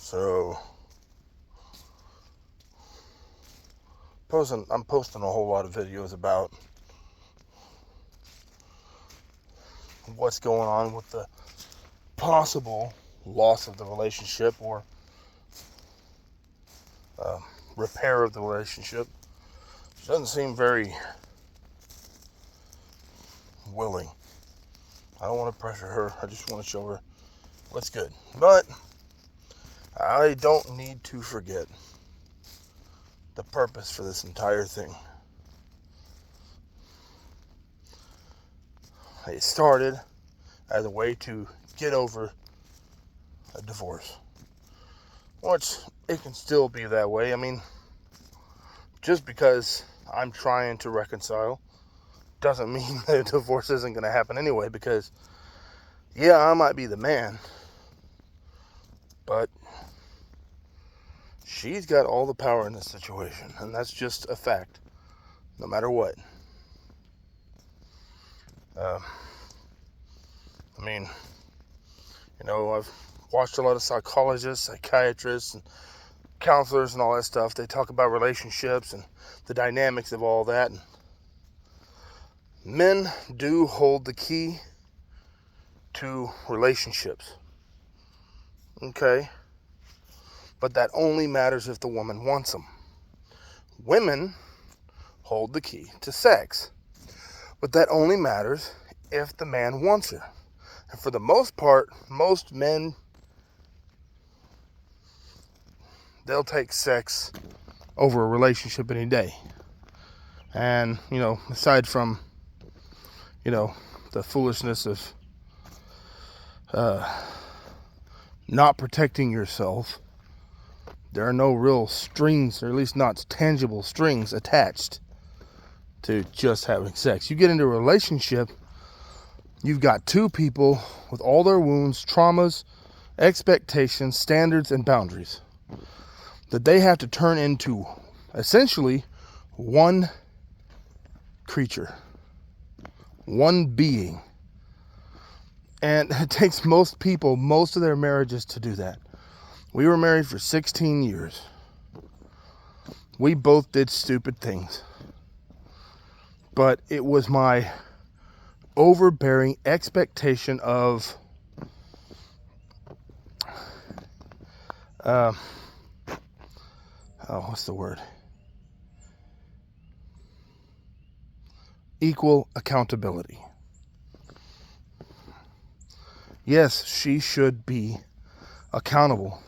So, I'm posting a whole lot of videos about what's going on with the possible loss of the relationship or repair of the relationship. She doesn't seem very willing. I don't want to pressure her. I just want to show her what's good. But I don't need to forget the purpose for this entire thing. It started as a way to get over a divorce, which it can still be that way. I mean, just because I'm trying to reconcile doesn't mean that a divorce isn't going to happen anyway, because yeah, I might be the man, but she's got all the power in this situation, and that's just a fact, no matter what. I mean, I've watched a lot of psychologists, psychiatrists, and counselors and all that stuff. They talk about relationships and the dynamics of all that. And men do hold the key to relationships. Okay? But that only matters if the woman wants them. Women hold the key to sex. But that only matters if the man wants her. And for the most part, most men, they'll take sex over a relationship any day. And, aside from, the foolishness of not protecting yourself, there are no real strings, or at least not tangible strings attached to just having sex. You get into a relationship, you've got two people with all their wounds, traumas, expectations, standards, and boundaries that they have to turn into essentially one creature, one being. And it takes most people, most of their marriages to do that. We were married for 16 years. We both did stupid things. But it was my overbearing expectation of what's the word? Equal accountability. Yes, she should be accountable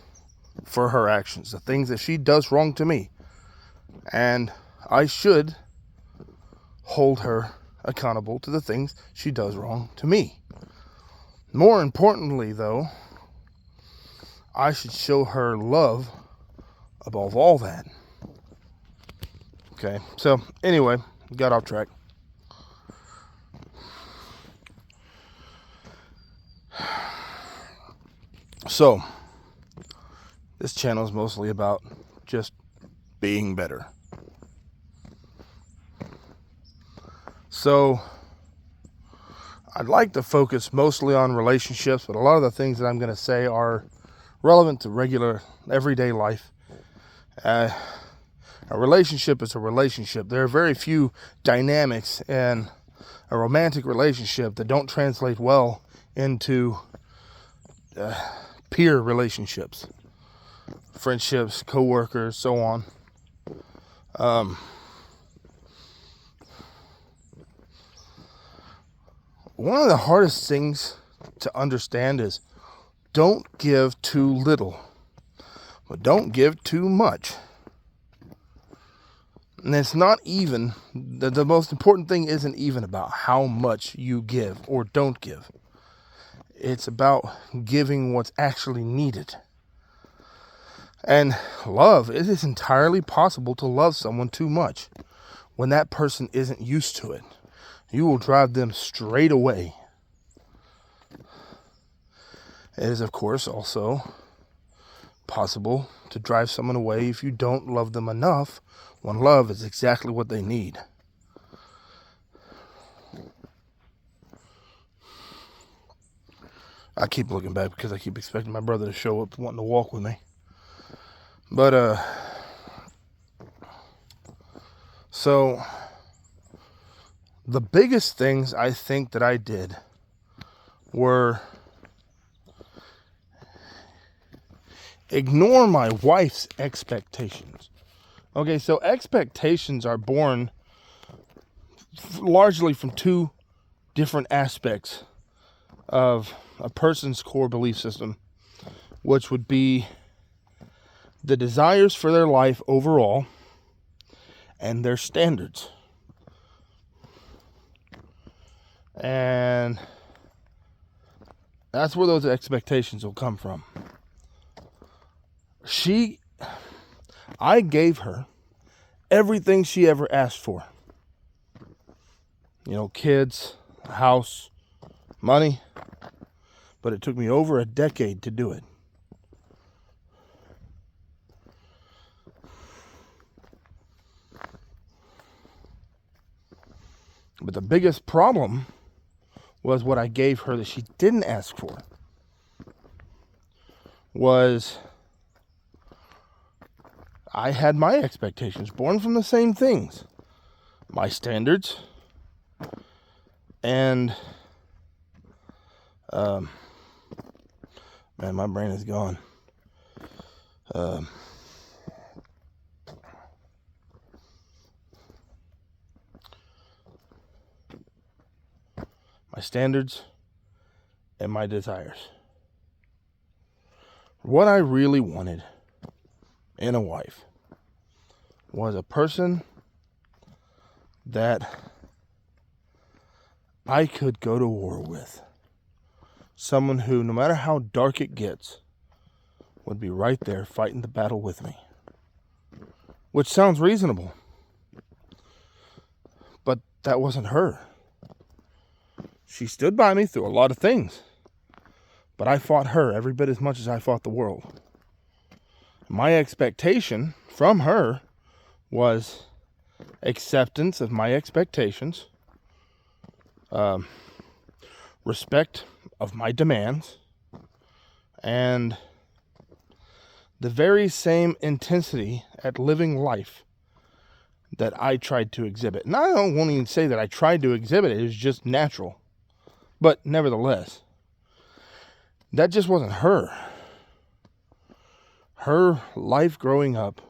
for her actions, the things that she does wrong to me. And I should hold her accountable to the things she does wrong to me. More importantly, though, I should show her love above all that. Okay, so anyway, got off track. So, this channel is mostly about just being better. So, I'd like to focus mostly on relationships, but a lot of the things that I'm going to say are relevant to regular, everyday life. A relationship is a relationship. There are very few dynamics in a romantic relationship that don't translate well into peer relationships, friendships, co-workers, so on. One of the hardest things to understand is don't give too little, but don't give too much. And it's not even, the most important thing isn't even about how much you give or don't give. It's about giving what's actually needed. And love, it is entirely possible to love someone too much when that person isn't used to it. You will drive them straight away. It is, of course, also possible to drive someone away if you don't love them enough, when love is exactly what they need. I keep looking back because I keep expecting my brother to show up wanting to walk with me. But, so the biggest things I think that I did were ignore my wife's expectations. Okay, so expectations are born largely from two different aspects of a person's core belief system, which would be the desires for their life overall and their standards. And that's where those expectations will come from. I gave her everything she ever asked for. You know, kids, a house, money. But it took me over a decade to do it. But the biggest problem was what I gave her that she didn't ask for. Was I had my expectations born from the same things. My standards. And man, my brain is gone. My standards and my desires. What I really wanted in a wife was a person that I could go to war with. Someone who, no matter how dark it gets, would be right there fighting the battle with me. Which sounds reasonable. But that wasn't her. She stood by me through a lot of things. But I fought her every bit as much as I fought the world. My expectation from her was acceptance of my expectations, respect of my demands, and the very same intensity at living life that I tried to exhibit. And I don't want to even say that I tried to exhibit it. It was just natural. But nevertheless, that just wasn't her. Her life growing up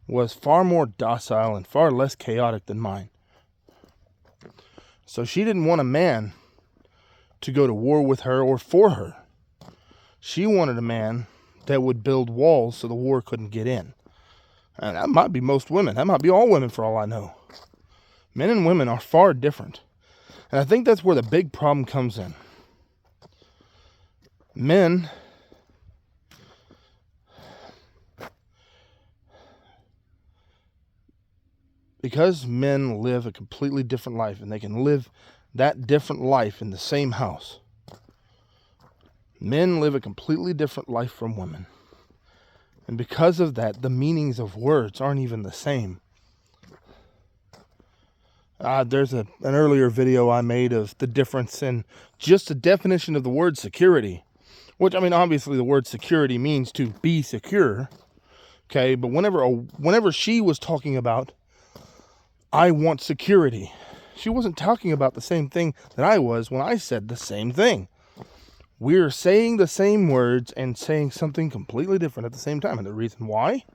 was far more docile and far less chaotic than mine. So she didn't want a man to go to war with her or for her. She wanted a man that would build walls so the war couldn't get in. And that might be most women. That might be all women for all I know. Men and women are far different. And I think that's where the big problem comes in. Men because men live a completely different life and they can live that different life in the same house. Men live a completely different life from women. And because of that, the meanings of words aren't even the same. There's an earlier video I made of the difference in just the definition of the word security. Which, I mean, obviously the word security means to be secure. Okay, but whenever she was talking about, I want security, she wasn't talking about the same thing that I was when I said the same thing. We're saying the same words and saying something completely different at the same time. And the reason why?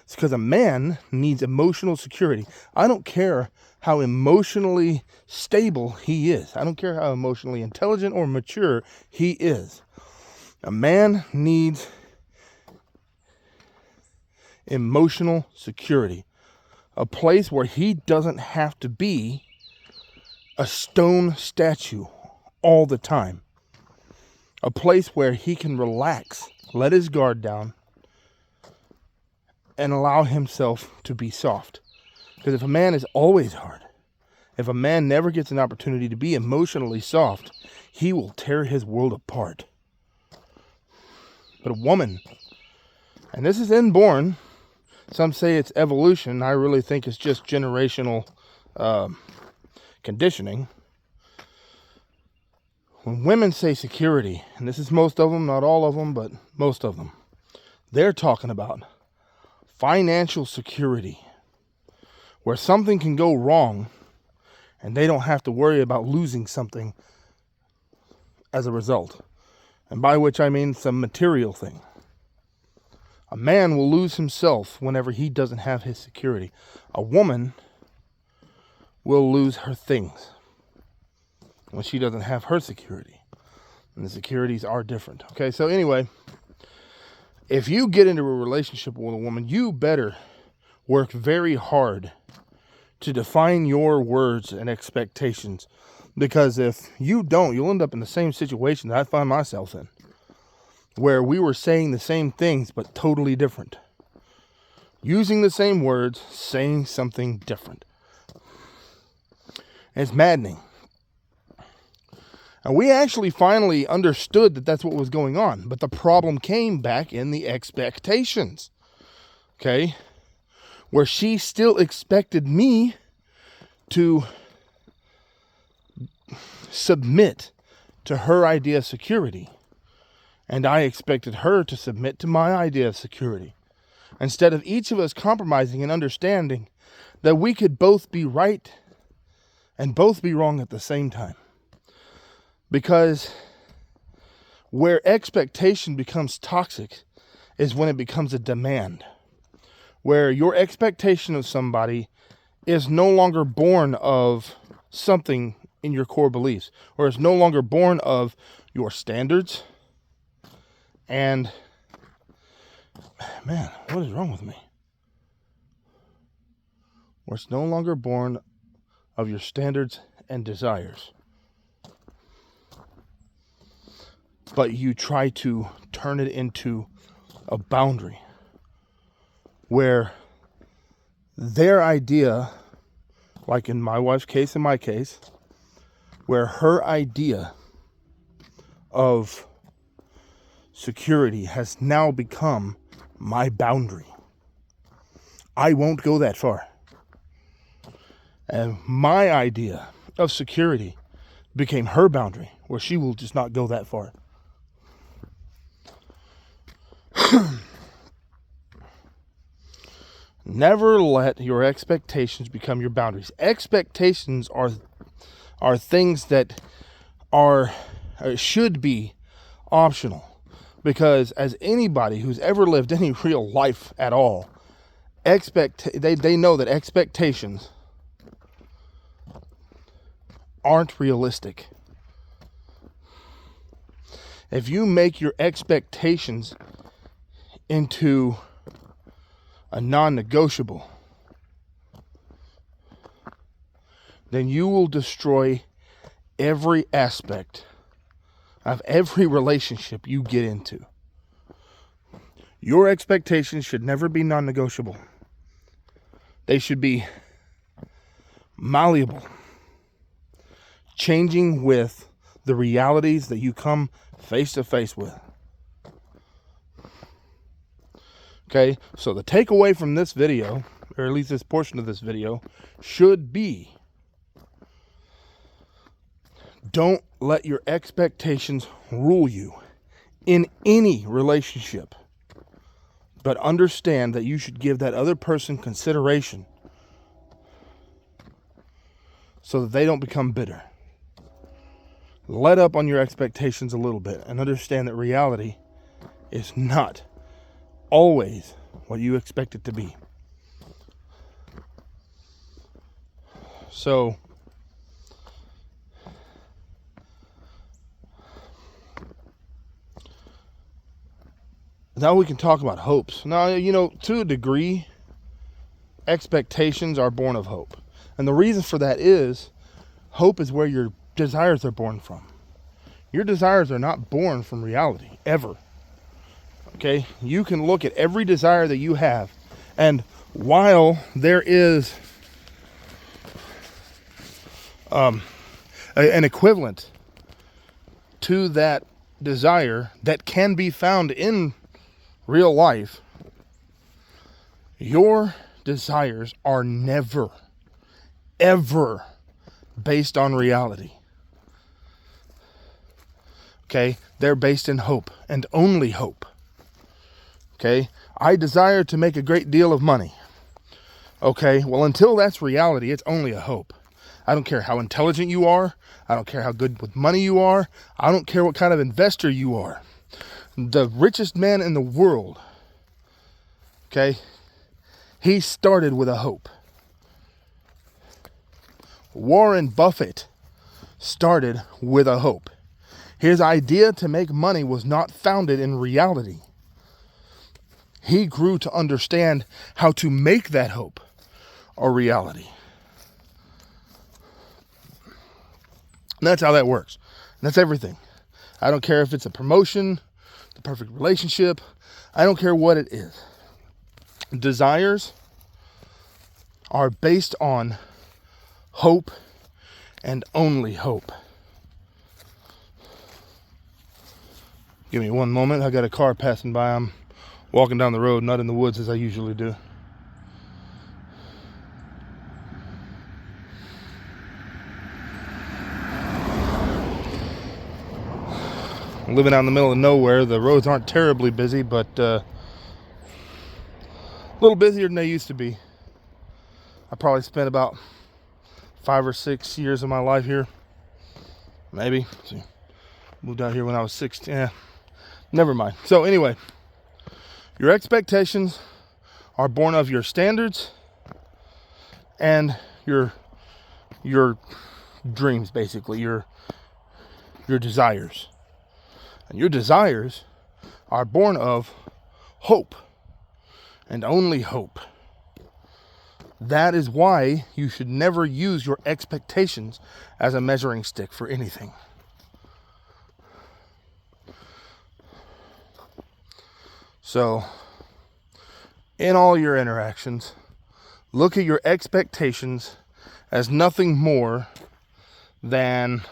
It's because a man needs emotional security. I don't care how emotionally stable he is. I don't care how emotionally intelligent or mature he is. A man needs emotional security. A place where he doesn't have to be a stone statue all the time. A place where he can relax, let his guard down, and allow himself to be soft. Because if a man is always hard, if a man never gets an opportunity to be emotionally soft, he will tear his world apart. But a woman, and this is inborn, some say it's evolution. I really think it's just generational conditioning. When women say security, and this is most of them, not all of them, but most of them, they're talking about financial security, where something can go wrong and they don't have to worry about losing something as a result. And by which I mean some material thing. A man will lose himself whenever he doesn't have his security. A woman will lose her things when she doesn't have her security. And the securities are different. Okay, so anyway, if you get into a relationship with a woman, you better work very hard to define your words and expectations. Because if you don't, you'll end up in the same situation that I find myself in, where we were saying the same things but totally different. Using the same words, saying something different. And it's maddening. And we actually finally understood that that's what was going on. But the problem came back in the expectations. Okay? Where she still expected me to submit to her idea of security. And I expected her to submit to my idea of security. Instead of each of us compromising and understanding that we could both be right and both be wrong at the same time. Because where expectation becomes toxic is when it becomes a demand. Where your expectation of somebody is no longer born of something in your core beliefs, or is no longer born of your standards. And man, what is wrong with me? Where it's no longer born of your standards and desires, but you try to turn it into a boundary where their idea, like in my wife's case, in my case, where her idea of security has now become my boundary. I won't go that far. And my idea of security became her boundary, where she will just not go that far. Never let your expectations become your boundaries. Expectations are things that should be optional, because as anybody who's ever lived any real life at all, they know that expectations aren't realistic. If you make your expectations into a non-negotiable, then you will destroy every aspect of every relationship you get into. Your expectations should never be non-negotiable. They should be malleable, changing with the realities that you come face to face with. Okay, so the takeaway from this video, or at least this portion of this video, should be: don't let your expectations rule you in any relationship, but understand that you should give that other person consideration so that they don't become bitter. Let up on your expectations a little bit and understand that reality is not always what you expect it to be. So, now we can talk about hopes. Now, to a degree, expectations are born of hope. And the reason for that is, hope is where your desires are born from. Your desires are not born from reality, ever. Okay? You can look at every desire that you have, and while there is an equivalent to that desire that can be found in real life, your desires are never, ever based on reality. Okay? They're based in hope, and only hope. Okay, I desire to make a great deal of money. Okay, well, until that's reality, it's only a hope. I don't care how intelligent you are. I don't care how good with money you are. I don't care what kind of investor you are. The richest man in the world, okay, he started with a hope. Warren Buffett started with a hope. His idea to make money was not founded in reality. He grew to understand how to make that hope a reality. And that's how that works. And that's everything. I don't care if it's a promotion, the perfect relationship. I don't care what it is. Desires are based on hope and only hope. Give me one moment. I got a car passing by. I'm walking down the road, not in the woods as I usually do. I'm living out in the middle of nowhere. The roads aren't terribly busy, but a little busier than they used to be. I probably spent about 5 or 6 years of my life here. Maybe. See, moved out here when I was 16. Yeah, never mind. So anyway, your expectations are born of your standards and your dreams, basically, your desires. And your desires are born of hope and only hope. That is why you should never use your expectations as a measuring stick for anything. So, in all your interactions, look at your expectations as nothing more than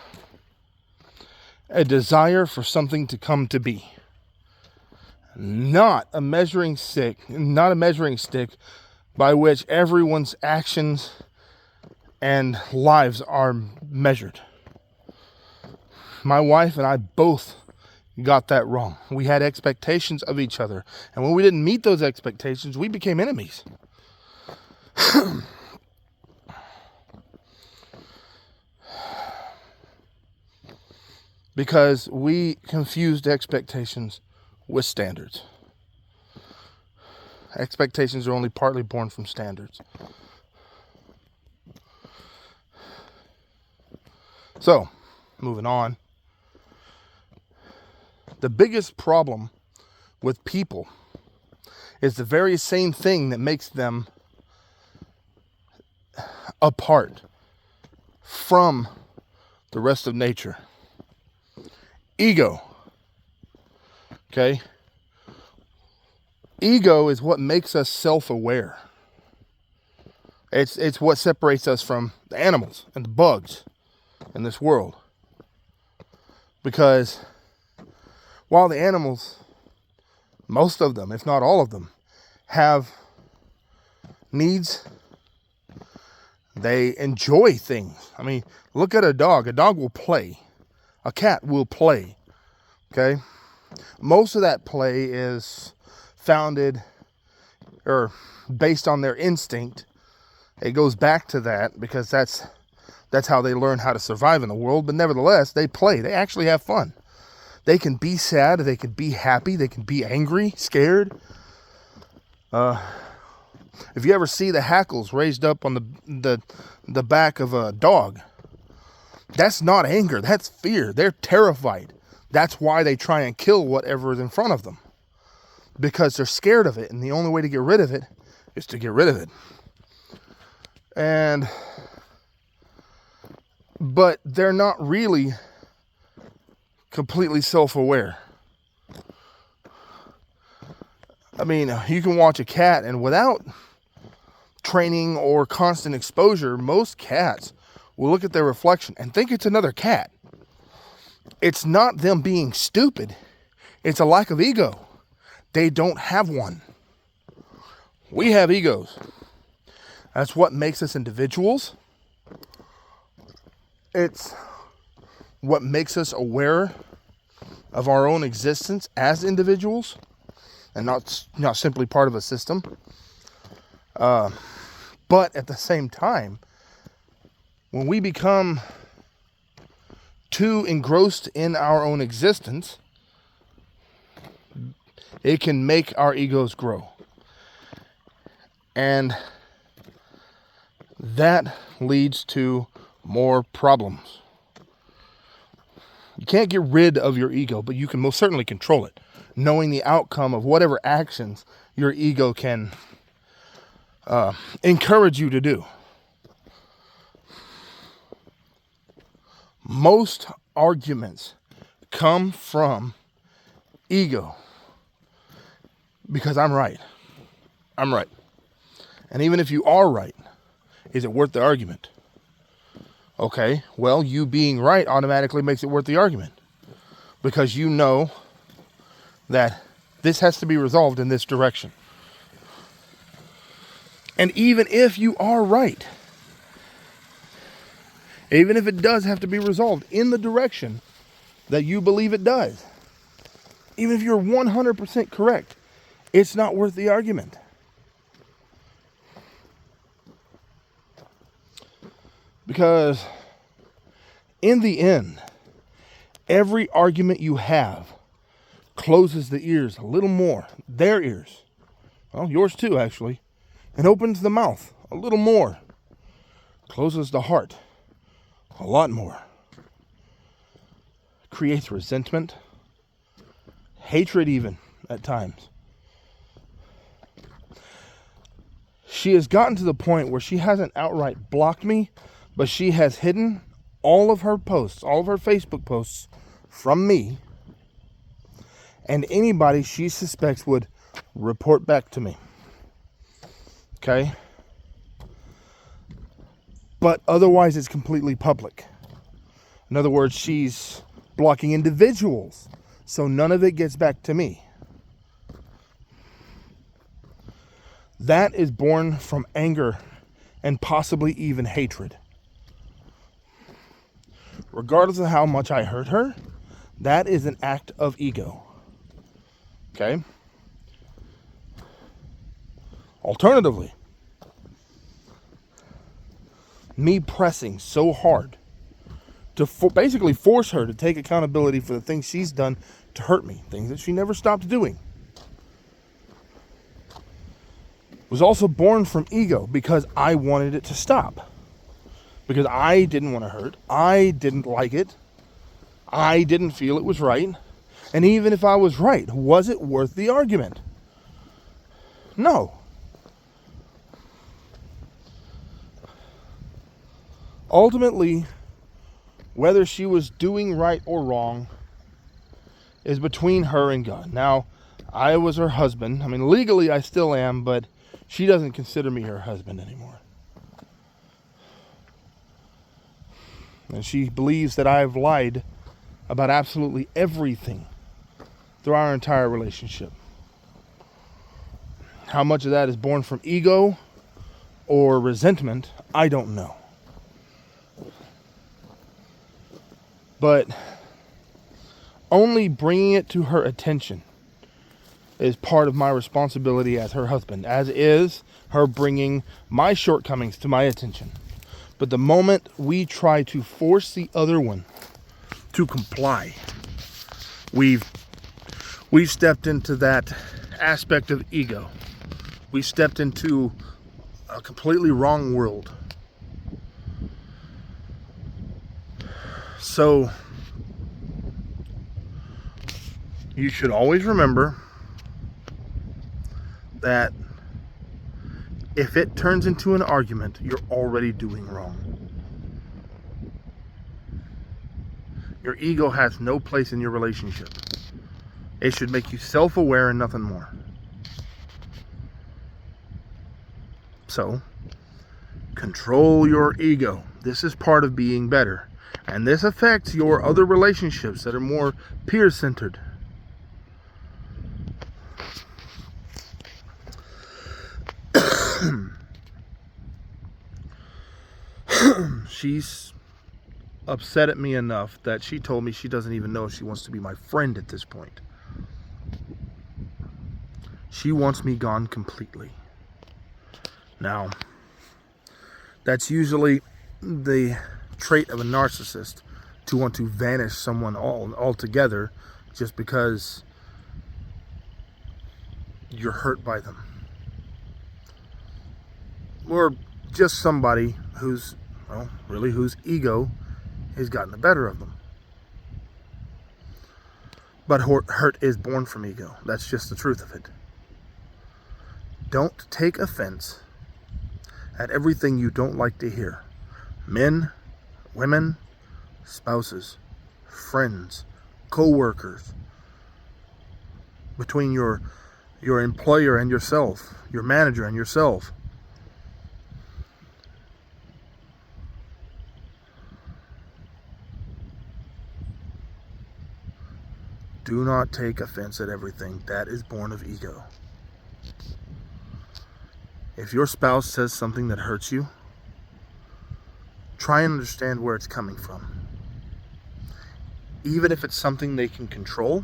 a desire for something to come to be. Not a measuring stick by which everyone's actions and lives are measured. My wife and I both got that wrong. We had expectations of each other, and when we didn't meet those expectations, we became enemies. Because we confused expectations with standards. Expectations are only partly born from standards. So, moving on. The biggest problem with people is the very same thing that makes them apart from the rest of nature. Ego. Okay? Ego is what makes us self-aware. It's what separates us from the animals and the bugs in this world. Because while the animals, most of them, if not all of them, have needs, they enjoy things. I mean, look at a dog. A dog will play. A cat will play. Okay? Most of that play is founded or based on their instinct. It goes back to that because that's how they learn how to survive in the world. But nevertheless, they play. They actually have fun. They can be sad. They can be happy. They can be angry, scared. If you ever see the hackles raised up on the back of a dog, that's not anger. That's fear. They're terrified. That's why they try and kill whatever is in front of them. Because they're scared of it. And the only way to get rid of it is to get rid of it. But they're not really completely self-aware. I mean, you can watch a cat, and without training or constant exposure, most cats will look at their reflection and think it's another cat. It's not them being stupid. It's a lack of ego. They don't have one. We have egos. That's what makes us individuals. It's what makes us aware of our own existence as individuals. and not simply part of a system. But at the same time, when we become too engrossed in our own existence, it can make our egos grow. And that leads to more problems. You can't get rid of your ego, but you can most certainly control it, knowing the outcome of whatever actions your ego can encourage you to do. Most arguments come from ego because I'm right. I'm right. And even if you are right, is it worth the argument? Okay, well, you being right automatically makes it worth the argument because you know that this has to be resolved in this direction. And even if you are right, even if it does have to be resolved in the direction that you believe it does, even if you're 100% correct, it's not worth the argument. Because in the end, every argument you have closes the ears a little more, their ears, well, yours too actually, and opens the mouth a little more, closes the heart a lot more, creates resentment, hatred even at times. She has gotten to the point where she hasn't outright blocked me, but she has hidden all of her posts, all of her Facebook posts from me and anybody she suspects would report back to me. Okay? But otherwise it's completely public. In other words, she's blocking individuals, so none of it gets back to me. That is born from anger and possibly even hatred. Regardless of how much I hurt her, that is an act of ego. Okay? Alternatively, me pressing so hard to basically force her to take accountability for the things she's done to hurt me, things that she never stopped doing, was also born from ego because I wanted it to stop. Because I didn't want to hurt. I didn't like it. I didn't feel it was right. And even if I was right, was it worth the argument? No. Ultimately, whether she was doing right or wrong is between her and God. Now, I was her husband. I mean, legally I still am, but she doesn't consider me her husband anymore. And she believes that I've lied about absolutely everything through our entire relationship. How much of that is born from ego or resentment, I don't know. But only bringing it to her attention is part of my responsibility as her husband, as is her bringing my shortcomings to my attention. But the moment we try to force the other one to comply, we've stepped into that aspect of ego. We stepped into a completely wrong world. So you should always remember that if it turns into an argument, you're already doing wrong. Your ego has no place in your relationship. It should make you self-aware and nothing more. So, control your ego. This is part of being better. And this affects your other relationships that are more peer-centered. She's upset at me enough that she told me she doesn't even know if she wants to be my friend at this point. She wants me gone completely. Now, that's usually the trait of a narcissist, to want to vanish someone altogether just because you're hurt by them. Or just somebody whose ego has gotten the better of them. But hurt is born from ego. That's just the truth of it. Don't take offense at everything you don't like to hear. Men, women, spouses, friends, co-workers, between your employer and yourself, your manager and yourself. Do not take offense at everything. That is born of ego. If your spouse says something that hurts you, try and understand where it's coming from. Even if it's something they can control,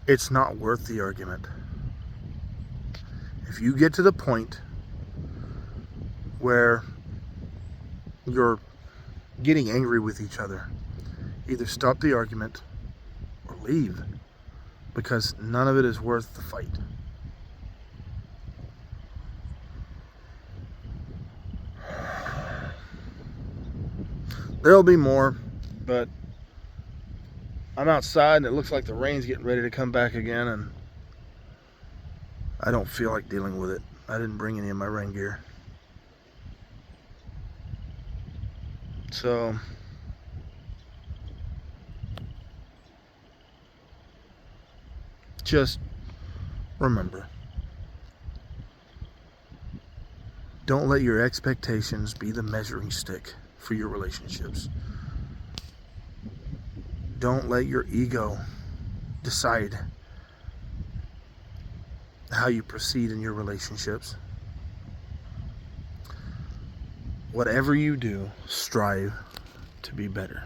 it's not worth the argument. If you get to the point where you're getting angry with each other, either stop the argument or leave, because none of it is worth the fight. There'll be more, but I'm outside and it looks like the rain's getting ready to come back again, and I don't feel like dealing with it. I didn't bring any of my rain gear. So just remember, don't let your expectations be the measuring stick for your relationships. Don't let your ego decide how you proceed in your relationships. Whatever you do, strive to be better.